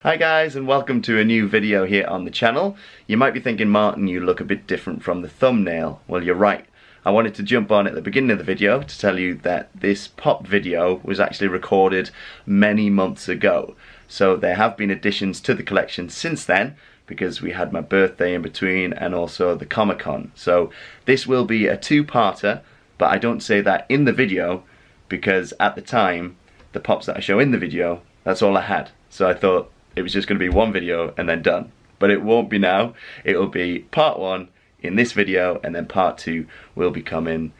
Hi guys, and welcome to a new video here on the channel. You might be thinking, Martin, you look a bit different from the thumbnail. Well, you're right. I wanted to jump on at the beginning of the video to tell you that this pop video was actually recorded many months ago. So there have been additions to the collection since then, because we had my birthday in between and also the Comic-Con. So this will be a two-parter, but I don't say that in the video because at the time, the pops that I show in the video, that's all I had. So I thought it was just going to be one video and then done. But it won't be now. It will be part one in this video, and then part two will be coming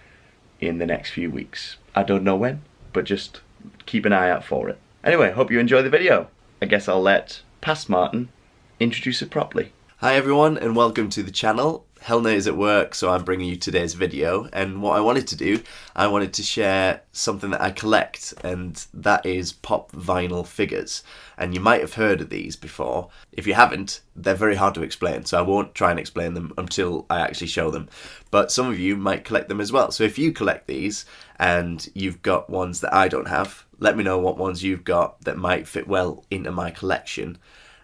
in the next few weeks. I don't know when, but just keep an eye out for it. Anyway, hope you enjoy the video. I guess I'll let past Martin introduce it properly. Hi everyone, and welcome to the channel. Helena is at work, so I'm bringing you today's video, and what I wanted to do, I wanted to share something that I collect, and that is pop vinyl figures. And you might have heard of these before. If you haven't, they're very hard to explain, so I won't try and explain them until I actually show them. But some of you might collect them as well. So if you collect these and you've got ones that I don't have, let me know what ones you've got that might fit well into my collection,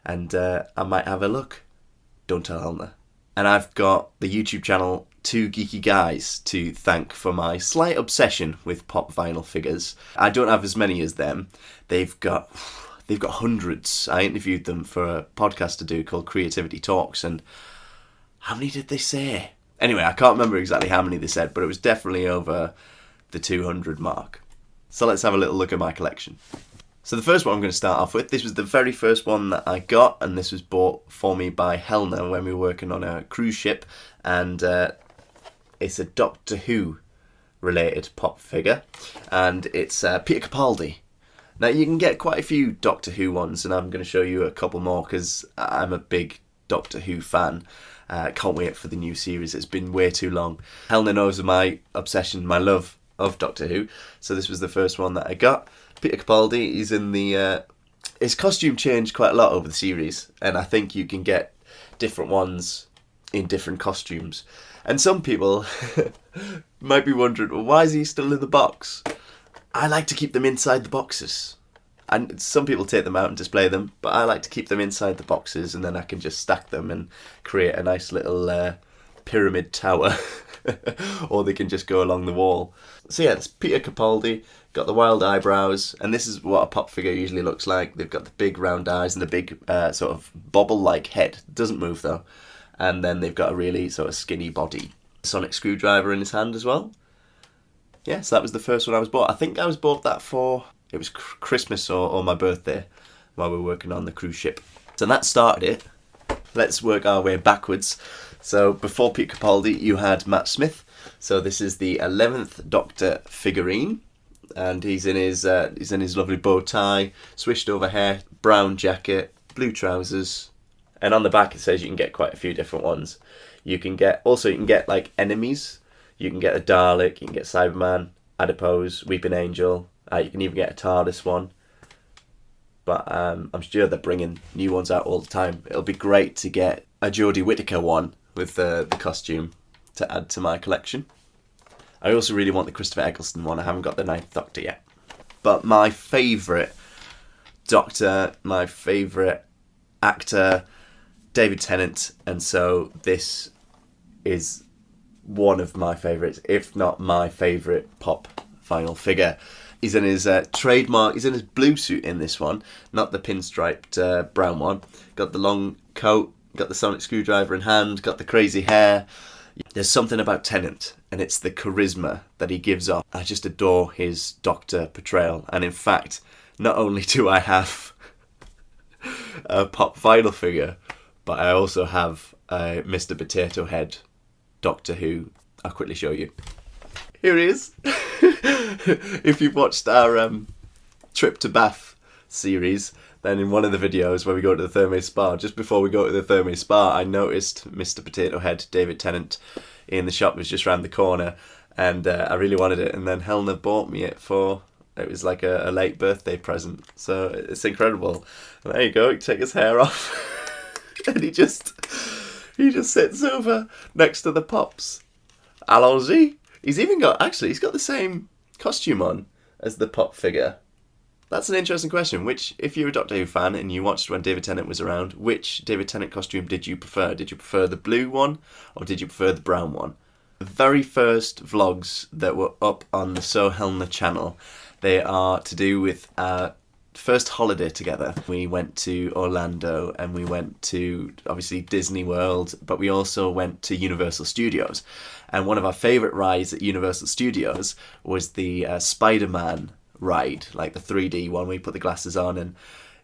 and I might have a look. Don't tell Helena. And I've got the YouTube channel Two Geeky Guys to thank for my slight obsession with pop vinyl figures. I don't have as many as them. They've got hundreds. I interviewed them for a podcast to do called Creativity Talks, and how many did they say? Anyway, I can't remember exactly how many they said, but it was definitely over the 200 mark. So let's have a little look at my collection. So the first one I'm going to start off with, this was the very first one that I got, and this was bought for me by Helena when we were working on a cruise ship, and it's a Doctor Who related pop figure, and it's Peter Capaldi. Now you can get quite a few Doctor Who ones, and I'm going to show you a couple more because I'm a big Doctor Who fan. Can't wait for the new series, it's been way too long. Helena knows my obsession, my love of Doctor Who, so this was the first one that I got. Peter Capaldi, he's in the... his costume changed quite a lot over the series, and I think you can get different ones in different costumes. And some people might be wondering, well, why is he still in the box? I like to keep them inside the boxes. And some people take them out and display them, but I like to keep them inside the boxes, and then I can just stack them and create a nice little pyramid tower. Or they can just go along the wall. So yeah, it's Peter Capaldi, got the wild eyebrows, and this is what a pop figure usually looks like. They've got the big round eyes and the big sort of bobble-like head. Doesn't move though. And then they've got a really sort of skinny body. Sonic screwdriver in his hand as well. Yeah, so that was the first one I was bought. I think I was bought that for, it was Christmas or my birthday while we were working on the cruise ship. So that started it. Let's work our way backwards. So before Peter Capaldi, you had Matt Smith. So this is the 11th Doctor figurine, and he's in his lovely bow tie, swished over hair, brown jacket, blue trousers, and on the back it says you can get quite a few different ones. You can get like enemies. You can get a Dalek, you can get Cyberman, Adipose, Weeping Angel. You can even get a TARDIS one. But I'm sure they're bringing new ones out all the time. It'll be great to get a Jodie Whittaker one with the costume to add to my collection. I also really want the Christopher Eccleston one. I haven't got the Ninth Doctor yet. But my favourite Doctor, my favourite actor, David Tennant, and so this is one of my favourites, if not my favourite pop vinyl figure. He's in his trademark, he's in his blue suit in this one, not the pinstriped brown one. Got the long coat, got the sonic screwdriver in hand, got the crazy hair. There's something about Tennant, and it's the charisma that he gives off. I just adore his Doctor portrayal, and in fact, not only do I have a pop vinyl figure, but I also have a Mr. Potato Head Doctor Who. I'll quickly show you. Here he is. If you've watched our Trip to Bath series, then in one of the videos where we go to the Therme Spa, just before we go to the Therme Spa, I noticed Mr. Potato Head, David Tennant, in the shop. It was just round the corner, and I really wanted it, and then Helena bought me it for, it was like a late birthday present, so it's incredible. And there you go, he can take his hair off, and he just sits over next to the pops. Allons-y. He's got the same costume on as the pop figure. That's an interesting question. If you're a Doctor Who fan and you watched when David Tennant was around, which David Tennant costume did you prefer? Did you prefer the blue one or did you prefer the brown one? The very first vlogs that were up on the So Helena channel, they are to do with our first holiday together. We went to Orlando and we went to, obviously, Disney World, but we also went to Universal Studios. And one of our favourite rides at Universal Studios was the Spiderman ride, like the 3D one where you put the glasses on, and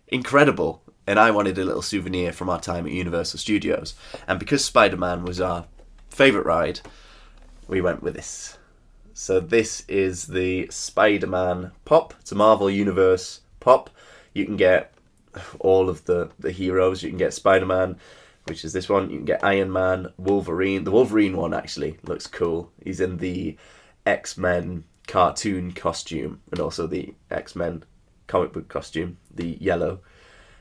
incredible. And I wanted a little souvenir from our time at Universal Studios. And because Spider-Man was our favourite ride, we went with this. So this is the Spider-Man Pop. It's a Marvel Universe Pop. You can get all of the heroes. You can get Spider-Man, which is this one. You can get Iron Man, Wolverine. The Wolverine one actually looks cool. He's in the X-Men cartoon costume and also the X-Men comic book costume, the yellow.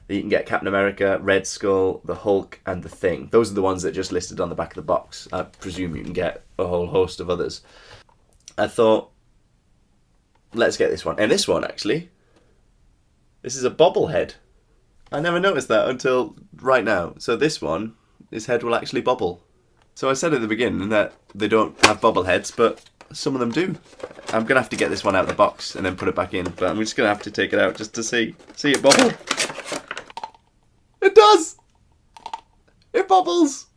You can get Captain America, Red Skull, the Hulk, and the Thing. Those are the ones that just listed on the back of the box. I presume you can get a whole host of others. I thought, let's get this one. And this one, actually, this is a bobblehead. I never noticed that until right now. So this one, his head will actually bobble. So I said at the beginning that they don't have bobbleheads, but some of them do. I'm going to have to get this one out of the box and then put it back in, but I'm just going to have to take it out just to see it bubble. It does! It bubbles!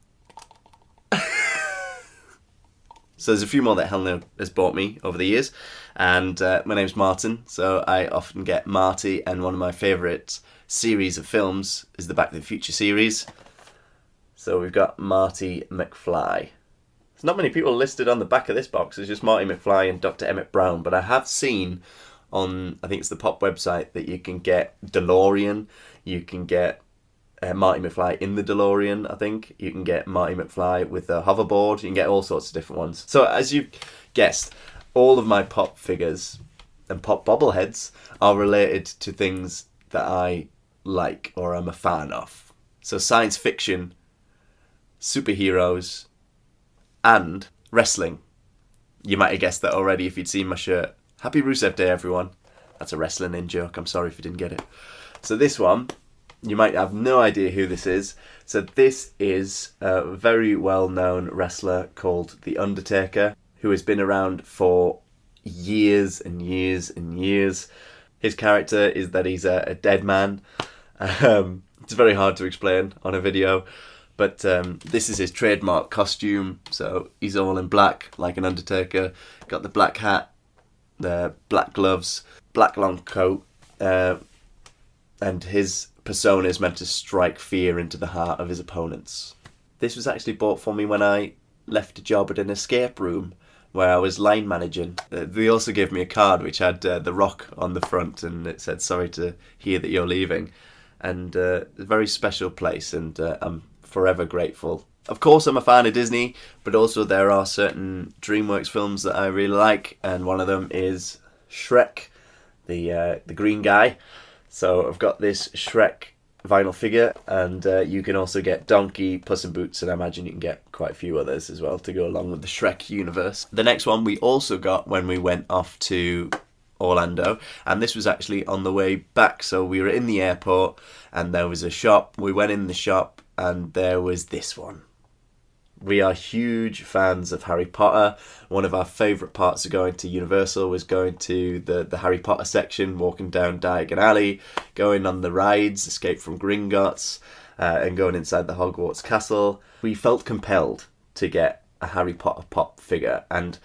So there's a few more that Helena has bought me over the years, and my name's Martyn, so I often get Marty, and one of my favourite series of films is the Back to the Future series. So we've got Marty McFly. There's not many people listed on the back of this box. It's just Marty McFly and Dr. Emmett Brown. But I have seen on, I think it's the Pop website, that you can get DeLorean. You can get Marty McFly in the DeLorean, I think. You can get Marty McFly with a hoverboard. You can get all sorts of different ones. So as you've guessed, all of my Pop figures and Pop bobbleheads are related to things that I like or am a fan of. So science fiction, superheroes, and wrestling. You might have guessed that already if you'd seen my shirt. Happy Rusev Day, everyone. That's a wrestling in joke. I'm sorry if you didn't get it. So this one, you might have no idea who this is. So this is a very well-known wrestler called The Undertaker, who has been around for years and years and years. His character is that he's a dead man. It's very hard to explain on a video. But this is his trademark costume, so he's all in black, like an Undertaker. Got the black hat, the black gloves, black long coat, and his persona is meant to strike fear into the heart of his opponents. This was actually bought for me when I left a job at an escape room where I was line managing. They also gave me a card which had The Rock on the front, and it said, "Sorry to hear that you're leaving." And a very special place, and I'm forever grateful. Of course, I'm a fan of Disney, but also there are certain DreamWorks films that I really like, and one of them is Shrek, the green guy. So I've got this Shrek vinyl figure, and you can also get Donkey, Puss in Boots, and I imagine you can get quite a few others as well to go along with the Shrek universe. The next one we also got when we went off to Orlando, and this was actually on the way back. So we were in the airport and there was a shop. We went in the shop and there was this one. We are huge fans of Harry Potter. One of our favourite parts of going to Universal was going to the Harry Potter section, walking down Diagon Alley, going on the rides, Escape from Gringotts, and going inside the Hogwarts castle. We felt compelled to get a Harry Potter Pop figure, and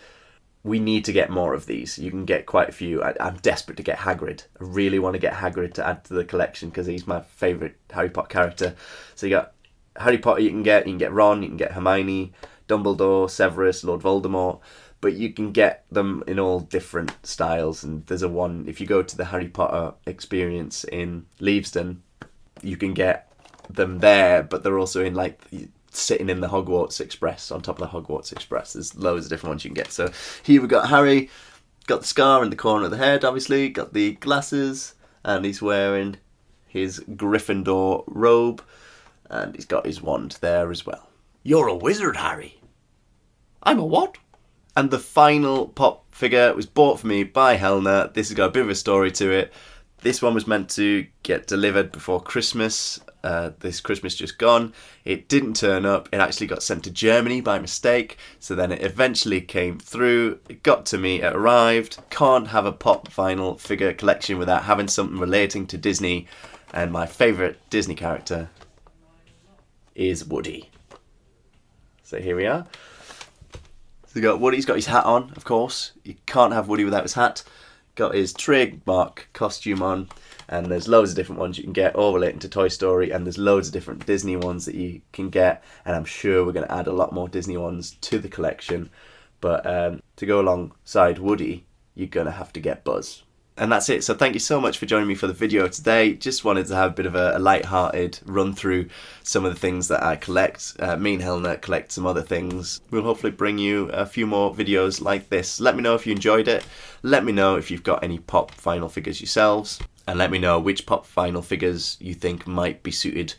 we need to get more of these. You can get quite a few. I'm desperate to get Hagrid. I really want to get Hagrid to add to the collection because he's my favourite Harry Potter character. So you got Harry Potter you can get Ron, you can get Hermione, Dumbledore, Severus, Lord Voldemort, but you can get them in all different styles. And there's a one, if you go to the Harry Potter experience in Leavesden, you can get them there, but they're also in like sitting in the Hogwarts Express, on top of the Hogwarts Express. There's loads of different ones you can get. So here we've got Harry, got the scar in the corner of the head, obviously, got the glasses, and he's wearing his Gryffindor robe, and he's got his wand there as well. You're a wizard, Harry. I'm a what? And the final Pop figure was bought for me by Helena. This has got a bit of a story to it. This one was meant to get delivered before Christmas, this Christmas just gone. It didn't turn up, it actually got sent to Germany by mistake, so then it eventually came through, it got to me, it arrived. Can't have a Pop vinyl figure collection without having something relating to Disney, and my favourite Disney character is Woody. So here we are. So Woody's got his hat on, of course. You can't have Woody without his hat. Got his trademark costume on, and there's loads of different ones you can get all relating to Toy Story, and there's loads of different Disney ones that you can get, and I'm sure we're going to add a lot more Disney ones to the collection. But to go alongside Woody, you're going to have to get Buzz. And that's it. So thank you so much for joining me for the video today. Just wanted to have a bit of a light-hearted run through some of the things that I collect. Me and Helena collect some other things. We'll hopefully bring you a few more videos like this. Let me know if you enjoyed it. Let me know if you've got any Pop vinyl figures yourselves. And let me know which Pop vinyl figures you think might be suited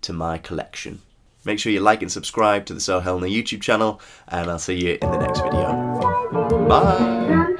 to my collection. Make sure you like and subscribe to the So Helena YouTube channel, and I'll see you in the next video. Bye!